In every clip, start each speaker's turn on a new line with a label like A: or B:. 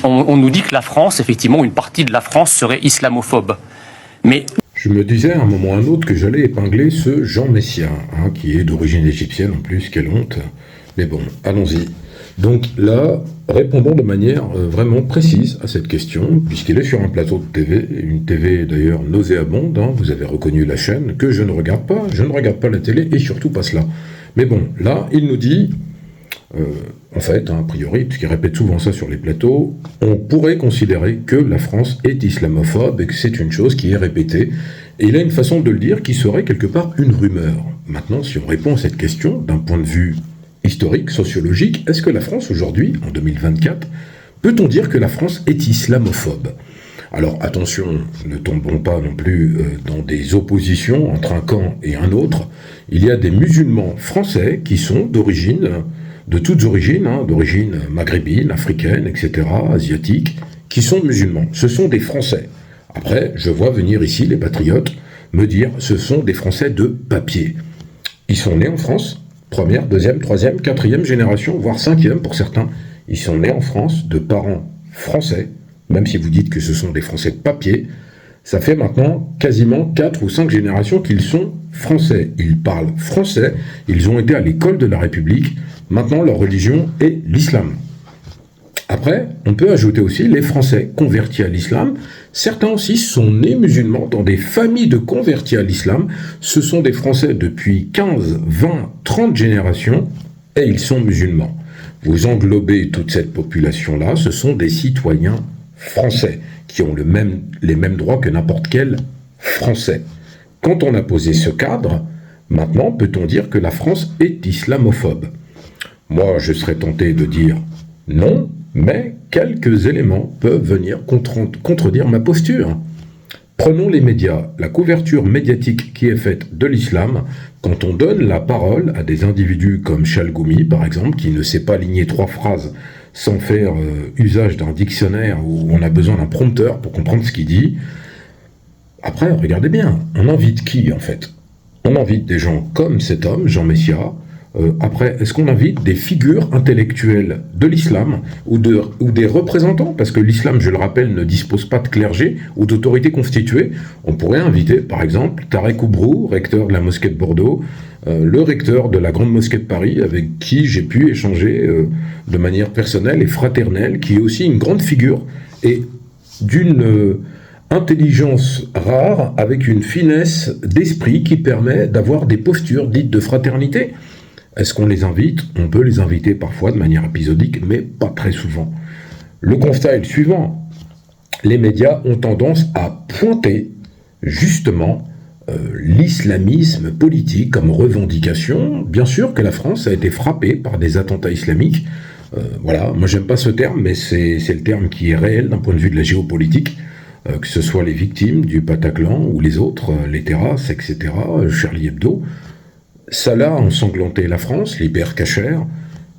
A: on nous dit que la France, effectivement, une partie de la France serait islamophobe. Mais
B: je me disais à un moment ou à un autre que j'allais épingler ce Jean Messia, qui est d'origine égyptienne en plus, quelle honte. Mais bon, allons-y. Donc là, répondons de manière vraiment précise à cette question, puisqu'il est sur un plateau de TV, une TV d'ailleurs nauséabonde, vous avez reconnu la chaîne, que je ne regarde pas la télé, et surtout pas cela. Mais bon, là, il nous dit, en fait, a priori, puisqu'il répète souvent ça sur les plateaux, on pourrait considérer que la France est islamophobe, et que c'est une chose qui est répétée, et il a une façon de le dire qui serait quelque part une rumeur. Maintenant, si on répond à cette question d'un point de vue historique, sociologique, est-ce que la France aujourd'hui, en 2024, peut-on dire que la France est islamophobe ? Alors attention, ne tombons pas non plus dans des oppositions entre un camp et un autre. Il y a des musulmans français qui sont d'origine, de toutes origines, d'origine maghrébine, africaine, etc., asiatique, qui sont musulmans. Ce sont des Français. Après, je vois venir ici les patriotes me dire ce sont des Français de papier. Ils sont nés en France, première, deuxième, troisième, quatrième génération, voire cinquième pour certains. Ils sont nés en France de parents français, même si vous dites que ce sont des Français de papier. Ça fait maintenant quasiment 4 ou 5 générations qu'ils sont français. Ils parlent français, ils ont été à l'école de la République. Maintenant, leur religion est l'islam. Après, on peut ajouter aussi les Français convertis à l'islam. Certains aussi sont nés musulmans dans des familles de convertis à l'islam. Ce sont des Français depuis 15, 20, 30 générations et ils sont musulmans. Vous englobez toute cette population-là, ce sont des citoyens français qui ont les mêmes droits que n'importe quel Français. Quand on a posé ce cadre, maintenant peut-on dire que la France est islamophobe ? Moi, je serais tenté de dire non, mais quelques éléments peuvent venir contredire ma posture. Prenons les médias, la couverture médiatique qui est faite de l'islam, quand on donne la parole à des individus comme Chalgoumi, par exemple, qui ne sait pas aligner 3 phrases sans faire usage d'un dictionnaire où on a besoin d'un prompteur pour comprendre ce qu'il dit. Après, regardez bien, on invite qui en fait ? On invite des gens comme cet homme, Jean Messia. Après, est-ce qu'on invite des figures intellectuelles de l'islam ou des représentants ? Parce que l'islam, je le rappelle, ne dispose pas de clergé ou d'autorité constituée. On pourrait inviter, par exemple, Tarek Oubrou, recteur de la mosquée de Bordeaux, le recteur de la grande mosquée de Paris, avec qui j'ai pu échanger de manière personnelle et fraternelle, qui est aussi une grande figure et d'une intelligence rare, avec une finesse d'esprit qui permet d'avoir des postures dites de fraternité. Est-ce qu'on les invite ? On peut les inviter parfois de manière épisodique, mais pas très souvent. Le constat est le suivant. Les médias ont tendance à pointer justement l'islamisme politique comme revendication. Bien sûr que la France a été frappée par des attentats islamiques. Voilà, moi j'aime pas ce terme, mais c'est le terme qui est réel d'un point de vue de la géopolitique. Que ce soit les victimes du Bataclan ou les autres, les terrasses, etc., Charlie Hebdo. Ça l'a ensanglanté la France, l'hyper-cachère,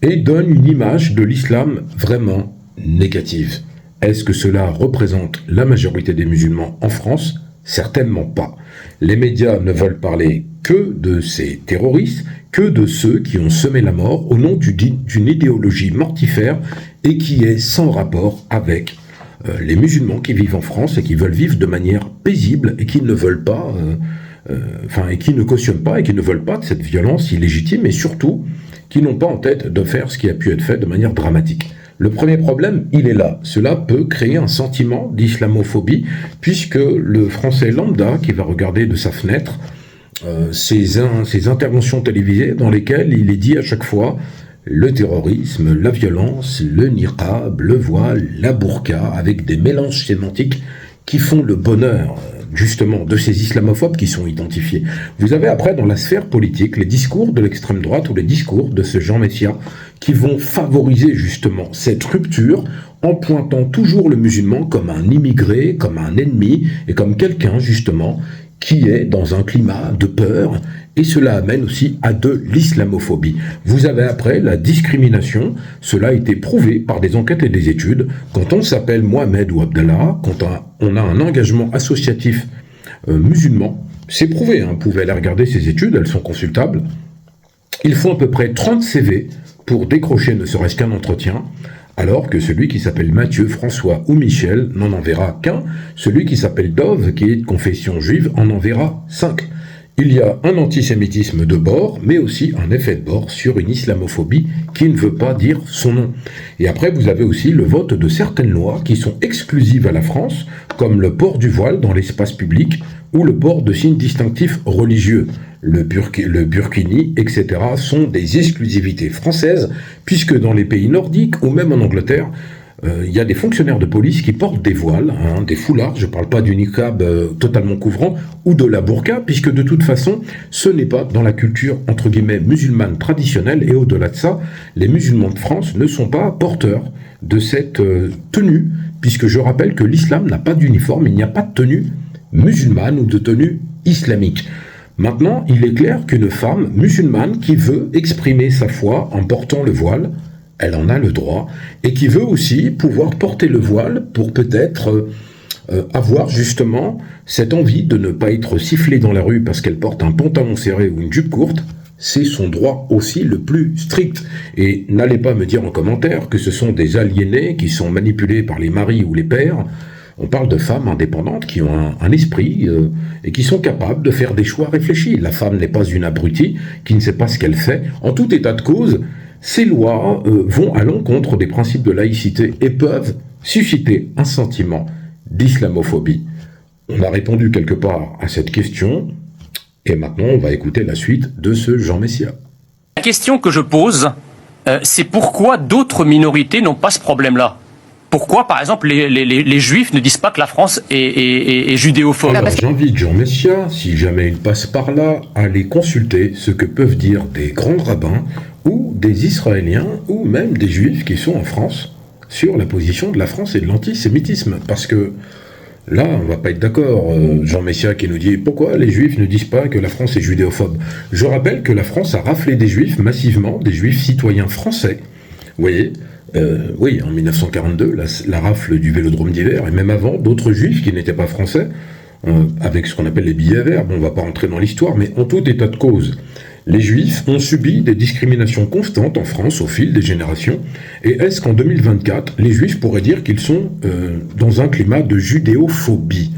B: et donne une image de l'islam vraiment négative. Est-ce que cela représente la majorité des musulmans en France ? Certainement pas. Les médias ne veulent parler que de ces terroristes, que de ceux qui ont semé la mort au nom d'une idéologie mortifère et qui est sans rapport avec les musulmans qui vivent en France et qui veulent vivre de manière paisible et qui ne veulent pas... et qui ne cautionnent pas et qui ne veulent pas de cette violence illégitime et surtout qui n'ont pas en tête de faire ce qui a pu être fait de manière dramatique. Le premier problème, il est là. Cela peut créer un sentiment d'islamophobie puisque le français lambda qui va regarder de sa fenêtre ces interventions télévisées dans lesquelles il est dit à chaque fois le terrorisme, la violence, le niqab, le voile, la burqa, avec des mélanges sémantiques qui font le bonheur justement de ces islamophobes qui sont identifiés. Vous avez après dans la sphère politique les discours de l'extrême droite ou les discours de ce Jean Messia qui vont favoriser justement cette rupture en pointant toujours le musulman comme un immigré, comme un ennemi et comme quelqu'un justement qui est dans un climat de peur et cela amène aussi à de l'islamophobie. Vous avez après la discrimination, cela a été prouvé par des enquêtes et des études. Quand on s'appelle Mohamed ou Abdallah, quand on a un engagement associatif musulman, c'est prouvé, vous pouvez aller regarder ces études, elles sont consultables. Il faut à peu près 30 CV pour décrocher ne serait-ce qu'un entretien. alors que celui qui s'appelle Mathieu, François ou Michel n'en enverra qu'un, celui qui s'appelle Dove, qui est de confession juive, en enverra 5. Il y a un antisémitisme de bord, mais aussi un effet de bord sur une islamophobie qui ne veut pas dire son nom. Et après, vous avez aussi le vote de certaines lois qui sont exclusives à la France, comme le port du voile dans l'espace public ou le port de signes distinctifs religieux. Le burkini, etc. sont des exclusivités françaises, puisque dans les pays nordiques ou même en Angleterre, il y a des fonctionnaires de police qui portent des voiles, des foulards, je ne parle pas du niqab totalement couvrant, ou de la burqa, puisque de toute façon, ce n'est pas dans la culture, entre guillemets, musulmane traditionnelle, et au-delà de ça, les musulmans de France ne sont pas porteurs de cette tenue, puisque je rappelle que l'islam n'a pas d'uniforme, il n'y a pas de tenue musulmane ou de tenue islamique. Maintenant, il est clair qu'une femme musulmane qui veut exprimer sa foi en portant le voile, elle en a le droit, et qui veut aussi pouvoir porter le voile pour peut-être avoir justement cette envie de ne pas être sifflée dans la rue parce qu'elle porte un pantalon serré ou une jupe courte. C'est son droit aussi le plus strict. Et n'allez pas me dire en commentaire que ce sont des aliénés qui sont manipulés par les maris ou les pères. On parle de femmes indépendantes qui ont un esprit et qui sont capables de faire des choix réfléchis. La femme n'est pas une abrutie qui ne sait pas ce qu'elle fait. En tout état de cause, ces lois vont à l'encontre des principes de laïcité et peuvent susciter un sentiment d'islamophobie. On a répondu quelque part à cette question, et maintenant on va écouter la suite de ce Jean Messia.
A: La question que je pose, c'est pourquoi d'autres minorités n'ont pas ce problème-là ? Pourquoi, par exemple, les Juifs ne disent pas que la France est judéophobe ?
B: Alors, j'invite Jean Messia, si jamais il passe par là, à aller consulter ce que peuvent dire des grands rabbins ou des Israéliens ou même des Juifs qui sont en France sur la position de la France et de l'antisémitisme. Parce que là, on va pas être d'accord. Jean Messia qui nous dit « Pourquoi les Juifs ne disent pas que la France est judéophobe ?» Je rappelle que la France a raflé des Juifs massivement, des Juifs citoyens français. Vous voyez ? Oui, en 1942, la rafle du Vélodrome d'hiver, et même avant, d'autres juifs qui n'étaient pas français, avec ce qu'on appelle les billets verts, bon, on ne va pas rentrer dans l'histoire, mais en tout état de cause, les juifs ont subi des discriminations constantes en France au fil des générations, et est-ce qu'en 2024, les juifs pourraient dire qu'ils sont dans un climat de judéophobie ?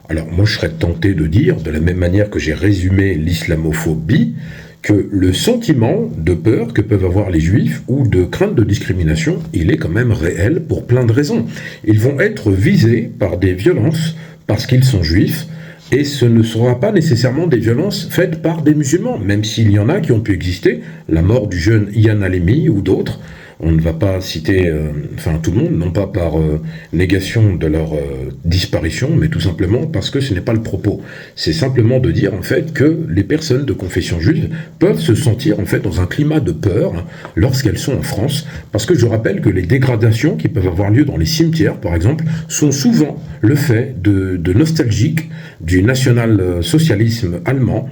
B: Alors moi je serais tenté de dire, de la même manière que j'ai résumé l'islamophobie, que le sentiment de peur que peuvent avoir les juifs ou de crainte de discrimination, il est quand même réel pour plein de raisons. Ils vont être visés par des violences parce qu'ils sont juifs, et ce ne sera pas nécessairement des violences faites par des musulmans, même s'il y en a qui ont pu exister, la mort du jeune Ian Halimi ou d'autres. On ne va pas citer tout le monde, non pas par négation de leur disparition, mais tout simplement parce que ce n'est pas le propos. C'est simplement de dire en fait que les personnes de confession juive peuvent se sentir en fait dans un climat de peur lorsqu'elles sont en France, parce que je rappelle que les dégradations qui peuvent avoir lieu dans les cimetières, par exemple, sont souvent le fait de nostalgiques du national-socialisme allemand.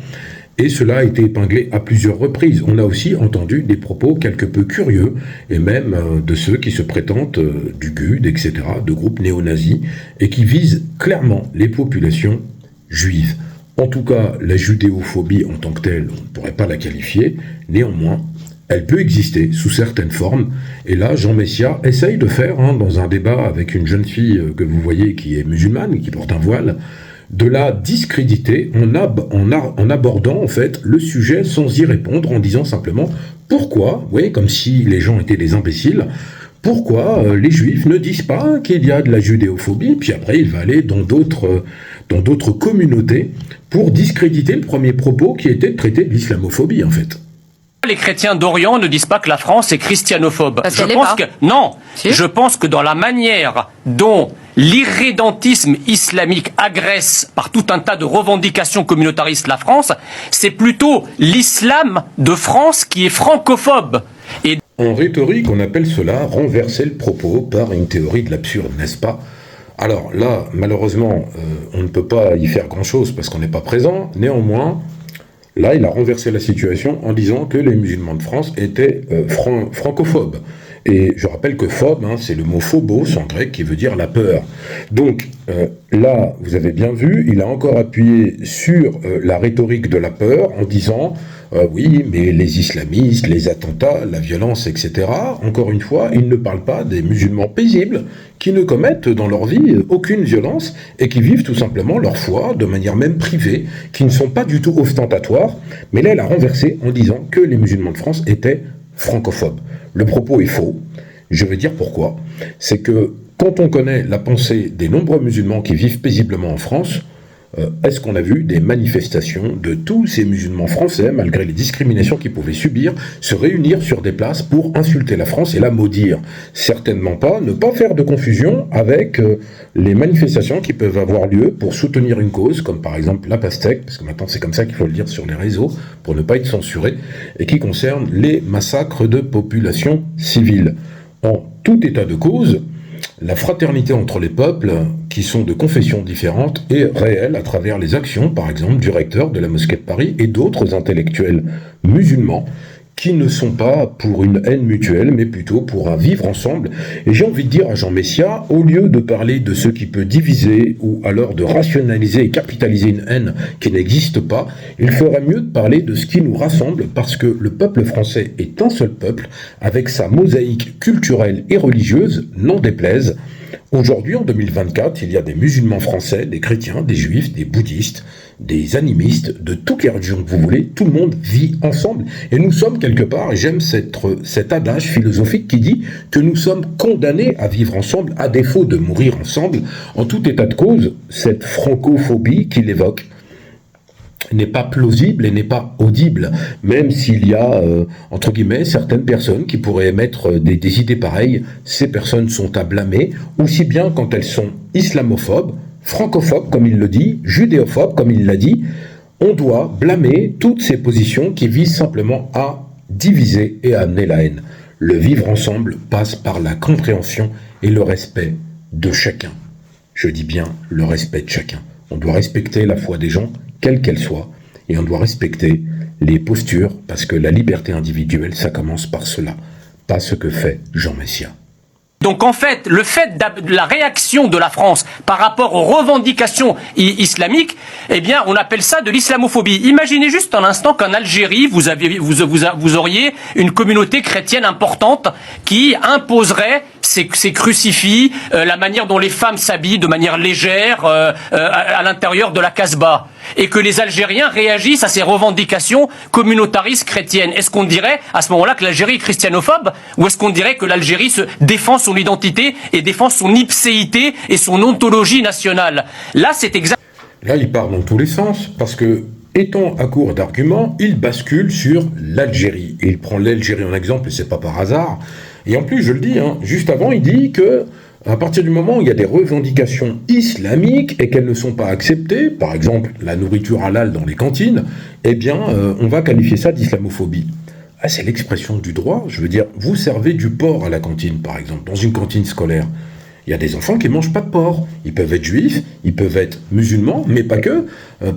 B: Et cela a été épinglé à plusieurs reprises. On a aussi entendu des propos quelque peu curieux, et même de ceux qui se prétendent du GUD, etc., de groupes néo-nazis, et qui visent clairement les populations juives. En tout cas, la judéophobie en tant que telle, on ne pourrait pas la qualifier. Néanmoins, elle peut exister sous certaines formes. Et là, Jean Messia essaye de faire, dans un débat avec une jeune fille que vous voyez qui est musulmane, qui porte un voile, de la discréditer en abordant en fait le sujet sans y répondre, en disant simplement pourquoi, vous voyez, comme si les gens étaient des imbéciles, pourquoi les juifs ne disent pas qu'il y a de la judéophobie, puis après il va aller dans d'autres communautés pour discréditer le premier propos qui était de traiter de l'islamophobie en fait.
A: Les chrétiens d'Orient ne disent pas que la France est christianophobe. Je pense que dans la manière dont l'irrédentisme islamique agresse par tout un tas de revendications communautaristes la France, c'est plutôt l'islam de France qui est francophobe. Et
B: en rhétorique, on appelle cela renverser le propos par une théorie de l'absurde, n'est-ce pas ? Alors là, malheureusement, on ne peut pas y faire grand-chose parce qu'on n'est pas présent. Néanmoins, là, il a renversé la situation en disant que les musulmans de France étaient francophobes. Et je rappelle que phobe, c'est le mot phobos en grec qui veut dire la peur. Donc là, vous avez bien vu, il a encore appuyé sur la rhétorique de la peur en disant oui, mais les islamistes, les attentats, la violence, etc. Encore une fois, il ne parle pas des musulmans paisibles qui ne commettent dans leur vie aucune violence et qui vivent tout simplement leur foi de manière même privée, qui ne sont pas du tout ostentatoires. Mais là, elle a renversé en disant que les musulmans de France étaient francophobes. Le propos est faux. Je vais dire pourquoi. C'est que quand on connaît la pensée des nombreux musulmans qui vivent paisiblement en France, est-ce qu'on a vu des manifestations de tous ces musulmans français, malgré les discriminations qu'ils pouvaient subir, se réunir sur des places pour insulter la France et la maudire? Certainement pas. Ne pas faire de confusion avec les manifestations qui peuvent avoir lieu pour soutenir une cause, comme par exemple la pastèque, parce que maintenant c'est comme ça qu'il faut le dire sur les réseaux, pour ne pas être censuré, et qui concerne les massacres de populations civiles. En tout état de cause, la fraternité entre les peuples, qui sont de confessions différentes, est réelle à travers les actions, par exemple, du recteur de la mosquée de Paris et d'autres intellectuels musulmans qui ne sont pas pour une haine mutuelle, mais plutôt pour un vivre ensemble. Et j'ai envie de dire à Jean Messia, au lieu de parler de ce qui peut diviser, ou alors de rationaliser et capitaliser une haine qui n'existe pas, il ferait mieux de parler de ce qui nous rassemble, parce que le peuple français est un seul peuple, avec sa mosaïque culturelle et religieuse, n'en déplaise. Aujourd'hui, en 2024, il y a des musulmans français, des chrétiens, des juifs, des bouddhistes, des animistes, de toutes les religions que vous voulez, tout le monde vit ensemble. Et nous sommes quelque part, et j'aime cet adage philosophique qui dit que nous sommes condamnés à vivre ensemble, à défaut de mourir ensemble. En tout état de cause, cette francophobie qu'il évoque n'est pas plausible et n'est pas audible, même s'il y a, entre guillemets, certaines personnes qui pourraient émettre des idées pareilles. Ces personnes sont à blâmer, aussi bien quand elles sont islamophobes, francophobes, comme il le dit, judéophobes, comme il l'a dit. On doit blâmer toutes ces positions qui visent simplement à diviser et à amener la haine. Le vivre ensemble passe par la compréhension et le respect de chacun. Je dis bien le respect de chacun. On doit respecter la foi des gens, quelle qu'elle soit, et on doit respecter les postures, parce que la liberté individuelle, ça commence par cela, pas ce que fait Jean Messia.
A: Donc en fait, le fait de la réaction de la France par rapport aux revendications islamiques, eh bien, on appelle ça de l'islamophobie. Imaginez juste un instant qu'en Algérie, vous auriez une communauté chrétienne importante qui imposerait ces crucifix, la manière dont les femmes s'habillent de manière légère à l'intérieur de la Casbah, et que les Algériens réagissent à ces revendications communautaristes chrétiennes. Est-ce qu'on dirait à ce moment-là que l'Algérie est christianophobe, ou est-ce qu'on dirait que l'Algérie se défend son identité et défend son ipséité et son ontologie nationale? Là, c'est exact.
B: Là, il part dans tous les sens, parce que, étant à court d'arguments, il bascule sur l'Algérie. Il prend l'Algérie en exemple, et c'est pas par hasard. Et en plus, je le dis, juste avant, il dit que à partir du moment où il y a des revendications islamiques et qu'elles ne sont pas acceptées, par exemple la nourriture halal dans les cantines, eh bien, on va qualifier ça d'islamophobie. Ah, c'est l'expression du droit. Je veux dire, vous servez du porc à la cantine, par exemple, dans une cantine scolaire. Il y a des enfants qui ne mangent pas de porc. Ils peuvent être juifs, ils peuvent être musulmans, mais pas que.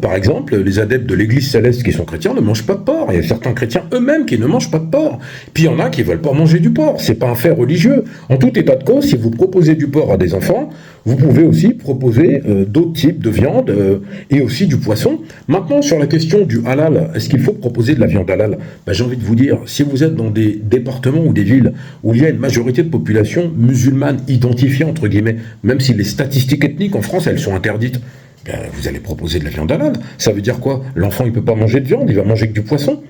B: Par exemple, les adeptes de l'Église céleste qui sont chrétiens ne mangent pas de porc. Il y a certains chrétiens eux-mêmes qui ne mangent pas de porc. Puis il y en a qui ne veulent pas manger du porc. C'est pas un fait religieux. En tout état de cause, si vous proposez du porc à des enfants, vous pouvez aussi proposer d'autres types de viande et aussi du poisson. Maintenant, sur la question du halal, est-ce qu'il faut proposer de la viande halal? J'ai envie de vous dire, si vous êtes dans des départements ou des villes où il y a une majorité de population musulmane identifiée, entre guillemets, même si les statistiques ethniques en France, elles sont interdites, vous allez proposer de la viande halal. Ça veut dire quoi? L'enfant, il ne peut pas manger de viande, il va manger que du poisson.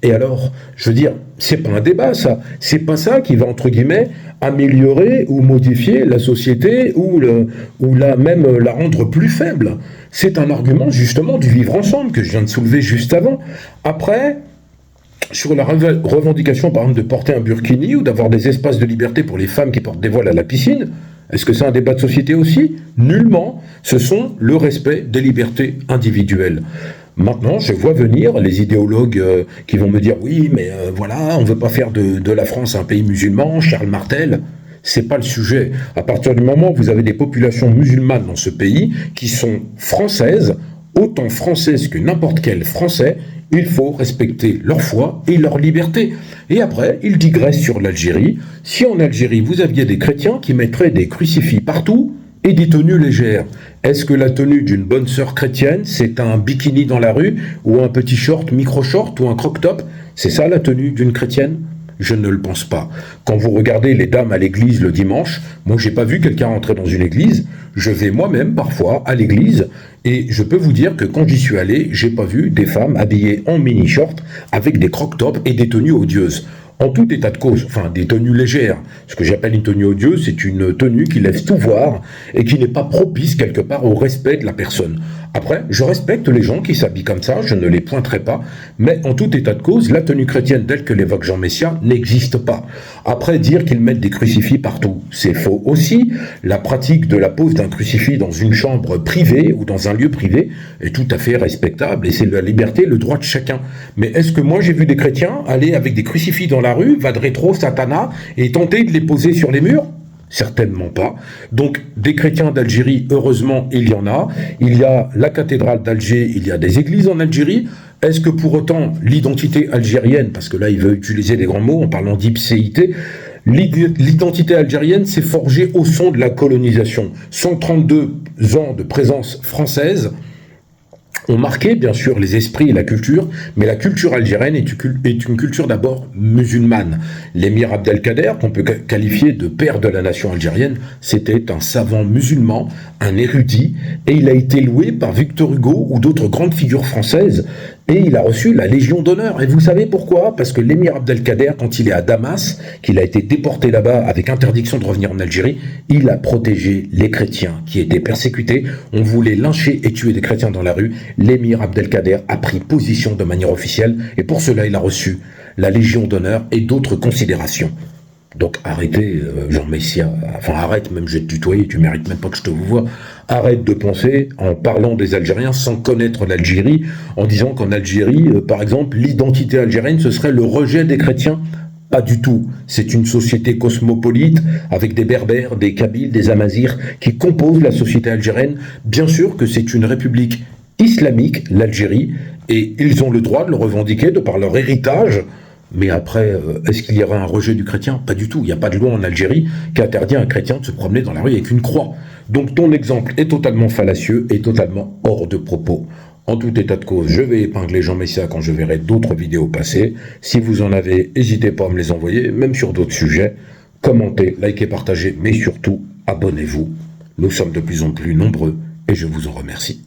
B: Et alors, je veux dire, c'est pas un débat, ça. C'est pas ça qui va, entre guillemets, améliorer ou modifier la société ou même la rendre plus faible. C'est un argument, justement, du vivre ensemble que je viens de soulever juste avant. Après, sur la revendication, par exemple, de porter un burkini ou d'avoir des espaces de liberté pour les femmes qui portent des voiles à la piscine, est-ce que c'est un débat de société aussi? Nullement. Ce sont le respect des libertés individuelles. Maintenant, je vois venir les idéologues qui vont me dire « Oui, mais voilà, on ne veut pas faire de la France un pays musulman, Charles Martel ». C'est pas le sujet. À partir du moment où vous avez des populations musulmanes dans ce pays qui sont françaises, autant françaises que n'importe quel Français, il faut respecter leur foi et leur liberté. Et après, il digresse sur l'Algérie. Si en Algérie, vous aviez des chrétiens qui mettraient des crucifix partout et des tenues légères, est-ce que la tenue d'une bonne sœur chrétienne, c'est un bikini dans la rue ou un petit short, micro-short ou un croc-top? C'est ça la tenue d'une chrétienne? Je ne le pense pas. Quand vous regardez les dames à l'église le dimanche, moi j'ai pas vu quelqu'un rentrer dans une église, je vais moi-même parfois à l'église et je peux vous dire que quand j'y suis allé, j'ai pas vu des femmes habillées en mini-short avec des croc-tops et des tenues odieuses. En tout état de cause, enfin des tenues légères. Ce que j'appelle une tenue odieuse, c'est une tenue qui laisse tout voir et qui n'est pas propice quelque part au respect de la personne. Après, je respecte les gens qui s'habillent comme ça, je ne les pointerai pas, mais en tout état de cause, la tenue chrétienne telle que l'évoque Jean Messia n'existe pas. Après, dire qu'ils mettent des crucifix partout, c'est faux aussi. La pratique de la pose d'un crucifix dans une chambre privée ou dans un lieu privé est tout à fait respectable et c'est la liberté, le droit de chacun. Mais est-ce que moi j'ai vu des chrétiens aller avec des crucifix dans la rue, vadrer trop Satana et tenter de les poser sur les murs? Certainement pas. Donc, des chrétiens d'Algérie, heureusement, il y en a. Il y a la cathédrale d'Alger, il y a des églises en Algérie. Est-ce que pour autant, l'identité algérienne, parce que là, il veut utiliser des grands mots en parlant d'ipséité, l'identité algérienne s'est forgée au son de la colonisation. 132 ans de présence française ont marqué, bien sûr, les esprits et la culture, mais la culture algérienne est une culture d'abord musulmane. L'émir Abdelkader, qu'on peut qualifier de père de la nation algérienne, c'était un savant musulman, un érudit, et il a été loué par Victor Hugo ou d'autres grandes figures françaises, et il a reçu la Légion d'honneur. Et vous savez pourquoi? Parce que l'émir Abdelkader, quand il est à Damas, qu'il a été déporté là-bas avec interdiction de revenir en Algérie, il a protégé les chrétiens qui étaient persécutés. On voulait lyncher et tuer des chrétiens dans la rue. L'émir Abdelkader a pris position de manière officielle, et pour cela, il a reçu la Légion d'honneur et d'autres considérations. Donc arrêtez, Jean Messia, enfin arrête, même je vais te tutoyer, tu mérites même pas que je te vois, arrête de penser en parlant des Algériens sans connaître l'Algérie, en disant qu'en Algérie, par exemple, l'identité algérienne, ce serait le rejet des chrétiens. Pas du tout. C'est une société cosmopolite, avec des Berbères, des Kabyles, des Amazirs, qui composent la société algérienne. Bien sûr que c'est une république islamique, l'Algérie, et ils ont le droit de le revendiquer de par leur héritage. Mais après, est-ce qu'il y aura un rejet du chrétien? Pas du tout. Il n'y a pas de loi en Algérie qui interdit à un chrétien de se promener dans la rue avec une croix. Donc ton exemple est totalement fallacieux et totalement hors de propos. En tout état de cause, je vais épingler Jean Messia quand je verrai d'autres vidéos passer. Si vous en avez, n'hésitez pas à me les envoyer, même sur d'autres sujets. Commentez, likez, partagez, mais surtout, abonnez-vous. Nous sommes de plus en plus nombreux et je vous en remercie.